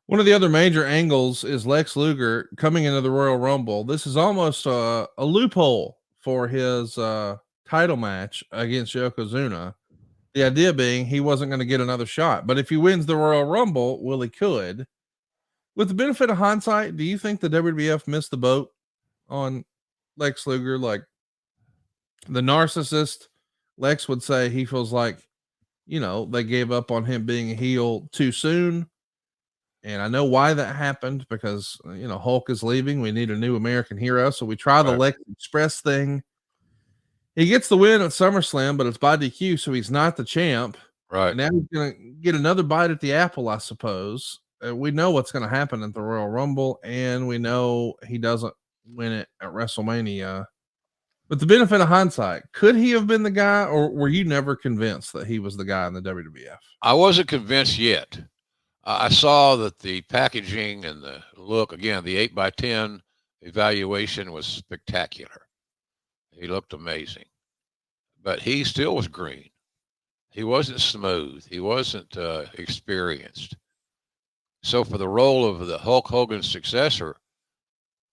One of the other major angles is Lex Luger coming into the Royal Rumble. This is almost a loophole for his title match against Yokozuna. The idea being he wasn't going to get another shot, but if he wins the Royal Rumble, well, he could. With the benefit of hindsight, do you think the WWF missed the boat on Lex Luger? Like the narcissist, Lex would say he feels like, they gave up on him being a heel too soon. And I know why that happened because, Hulk is leaving. We need a new American hero. So we try the Right. Lex Express thing. He gets the win at SummerSlam, but it's by DQ. So he's not the champ. Right. And now he's going to get another bite at the apple, I suppose. We know what's going to happen at the Royal Rumble, and we know he doesn't win it at WrestleMania. But the benefit of hindsight, could he have been the guy, or were you never convinced that he was the guy in the WWF? I wasn't convinced yet. I saw that the packaging and the look, again, the 8x10 evaluation was spectacular. He looked amazing, but he still was green. He wasn't smooth. He wasn't experienced. So for the role of the Hulk Hogan successor,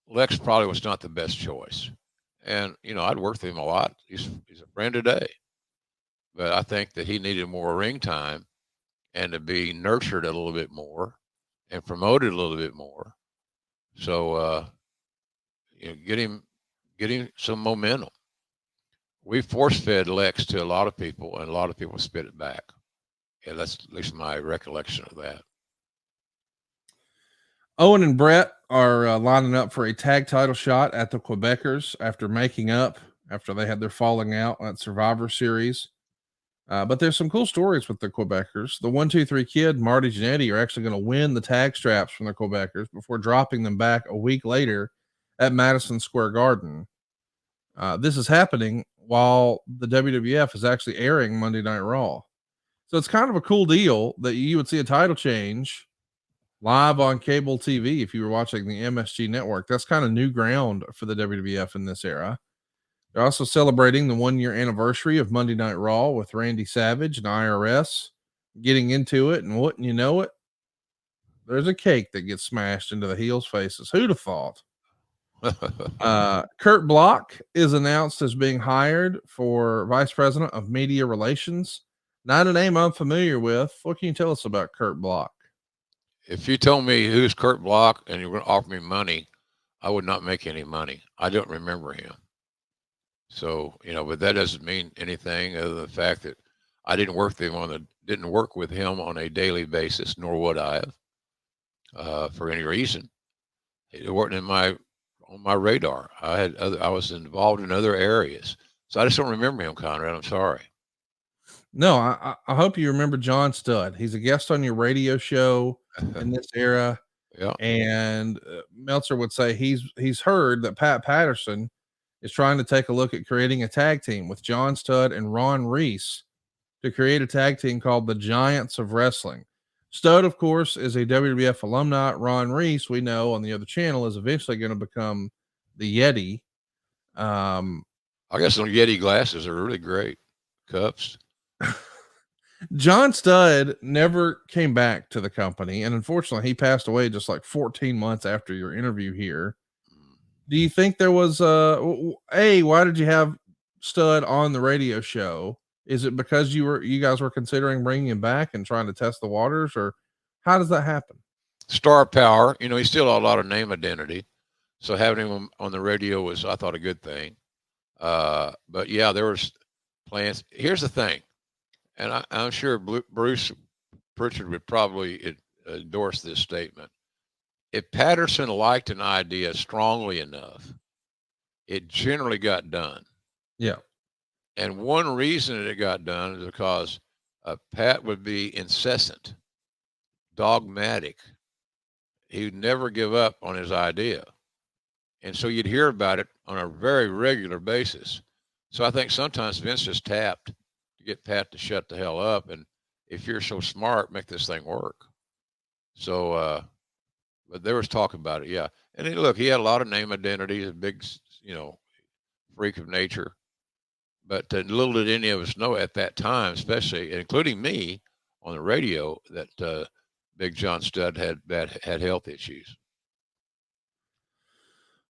Lex probably was not the best choice. And, I'd worked with him a lot. He's a friend today. But I think that he needed more ring time and to be nurtured a little bit more and promoted a little bit more. So, get him some momentum. We force fed Lex to a lot of people, and a lot of people spit it back. Yeah, that's at least my recollection of that. Owen and Brett are lining up for a tag title shot at the Quebecers after making up after they had their falling out at Survivor Series. But there's some cool stories with the Quebecers. The 1-2-3 Kid, Marty Jannetty, are actually going to win the tag straps from the Quebecers before dropping them back a week later at Madison Square Garden. This is happening while the WWF is actually airing Monday Night Raw. So it's kind of a cool deal that you would see a title change live on cable TV if you were watching the MSG network. That's kind of new ground for the WWF in this era. They're also celebrating the 1 year anniversary of Monday Night Raw with Randy Savage and IRS getting into it. And wouldn't you know it, there's a cake that gets smashed into the heels' faces. Who'd have thought? Kurt Block is announced as being hired for Vice President of Media Relations. Not a name I'm familiar with. What can you tell us about Kurt Block? If you told me who's Kurt Block and you were going to offer me money, I would not make any money. I don't remember him. So, but that doesn't mean anything other than the fact that I didn't work with him on a daily basis, nor would I have for any reason. It wasn't on my radar. I was involved in other areas. So I just don't remember him, Conrad. I'm sorry. No, I hope you remember John Studd. He's a guest on your radio show in this era. Yeah. And Meltzer would say he's heard that Pat Patterson is trying to take a look at creating a tag team with John Studd and Ron Reese to create a tag team called the Giants of Wrestling. Studd, of course, is a WWF alumni. Ron Reese, we know on the other channel, is eventually going to become the Yeti. I guess some Yeti glasses are really great. Cups. John Studd never came back to the company, and unfortunately, he passed away just like 14 months after your interview here. Do you think there was why did you have Studd on the radio show? Is it because you guys were considering bringing him back and trying to test the waters, or how does that happen? Star power. He still had a lot of name identity. So having him on the radio was, I thought, a good thing. But yeah, there was plans. Here's the thing, and I'm sure Bruce Pritchard would probably endorse this statement. If Patterson liked an idea strongly enough, it generally got done. Yeah. And one reason that it got done is because Pat would be incessant, dogmatic. He'd never give up on his idea. And so you'd hear about it on a very regular basis. So I think sometimes Vince just tapped to get Pat to shut the hell up. And if you're so smart, make this thing work. So, but there was talk about it, yeah. And look, he had a lot of name identities, a big, freak of nature. But little did any of us know at that time, especially including me on the radio, that Big John Studd had health issues.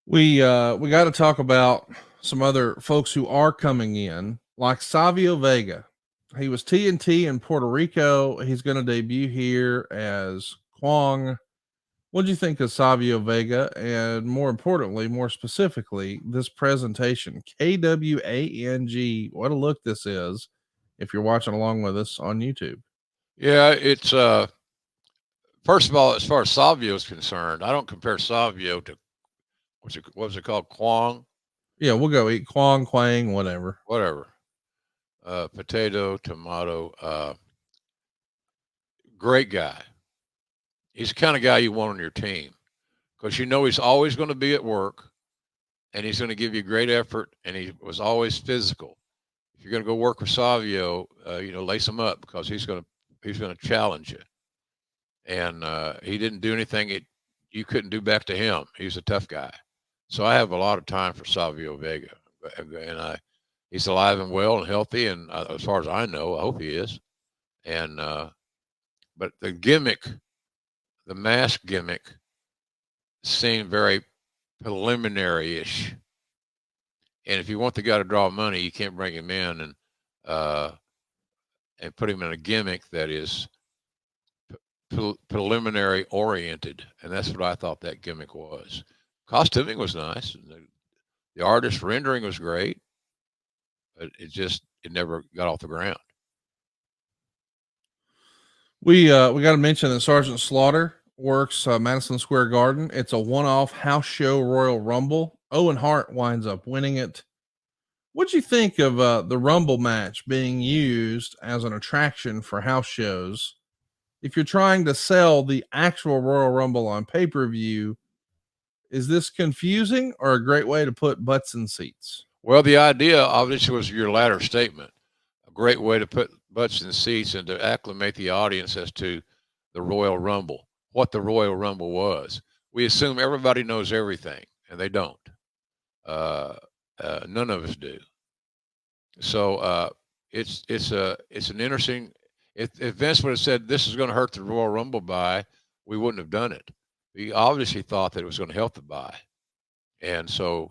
We got to talk about some other folks who are coming in, like Savio Vega. He was TNT in Puerto Rico. He's going to debut here as Kwang. What do you think of Savio Vega? And more importantly, more specifically, this presentation, KWANG, what a look this is if you're watching along with us on YouTube. Yeah, it's first of all, as far as Savio is concerned, I don't compare Savio to what was it called? Kwang? Yeah, we'll go eat Kwang, Quang, whatever. Whatever. Potato, tomato, great guy. He's the kind of guy you want on your team because you know he's always going to be at work and he's going to give you great effort, and he was always physical. If you're going to go work with Savio, lace him up because he's going to challenge you. And he didn't do anything you couldn't do back to him. He's a tough guy. So I have a lot of time for Savio Vega, and he's alive and well and healthy. And as far as I know, I hope he is. And but the gimmick, the mask gimmick, seemed very preliminary-ish. And if you want the guy to draw money, you can't bring him in and put him in a gimmick that is preliminary oriented. And that's what I thought that gimmick was. Costuming was nice. The artist rendering was great, but it never got off the ground. We got to mention that Sergeant Slaughter works Madison Square Garden. It's a one-off house show Royal Rumble. Owen Hart winds up winning it. What'd you think of the Rumble match being used as an attraction for house shows? If you're trying to sell the actual Royal Rumble on pay-per-view, is this confusing or a great way to put butts in seats? Well, the idea obviously was your latter statement. A great way to put butts in seats and to acclimate the audience as to the Royal Rumble, what the Royal Rumble was. We assume everybody knows everything, and they don't. None of us do. So it's an interesting. If Vince would have said this is going to hurt the Royal Rumble buy, we wouldn't have done it. We obviously thought that it was going to help the buy, and so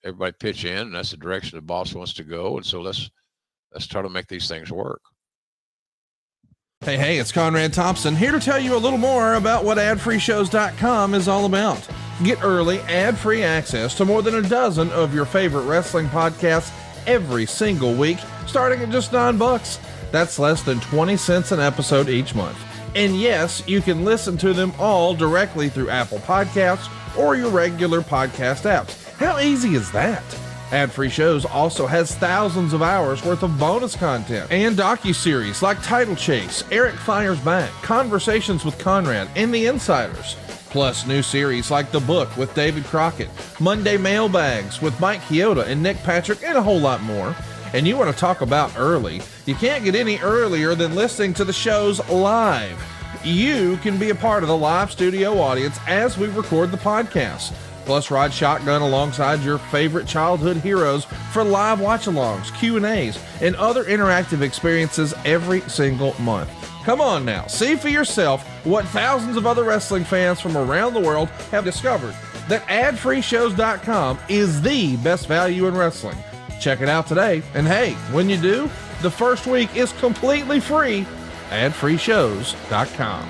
everybody pitch in, and that's the direction the boss wants to go, and so let's try to make these things work. Hey, it's Conrad Thompson here to tell you a little more about what adfreeshows.com is all about. Get early, ad-free access to more than a dozen of your favorite wrestling podcasts every single week, starting at just $9. That's less than 20 cents an episode each month. And yes, you can listen to them all directly through Apple Podcasts or your regular podcast apps. How easy is that? Ad-free shows also has thousands of hours worth of bonus content and docuseries like Title Chase, Eric Fires Back, Conversations with Conrad, and The Insiders. Plus new series like The Book with David Crockett, Monday Mailbags with Mike Chioda and Nick Patrick, and a whole lot more. And you want to talk about early? You can't get any earlier than listening to the shows live. You can be a part of the live studio audience as we record the podcast. Plus, ride shotgun alongside your favorite childhood heroes for live watch-alongs, Q&As, and other interactive experiences every single month. Come on now, see for yourself what thousands of other wrestling fans from around the world have discovered, that adfreeshows.com is the best value in wrestling. Check it out today, and hey, when you do, the first week is completely free. adfreeshows.com.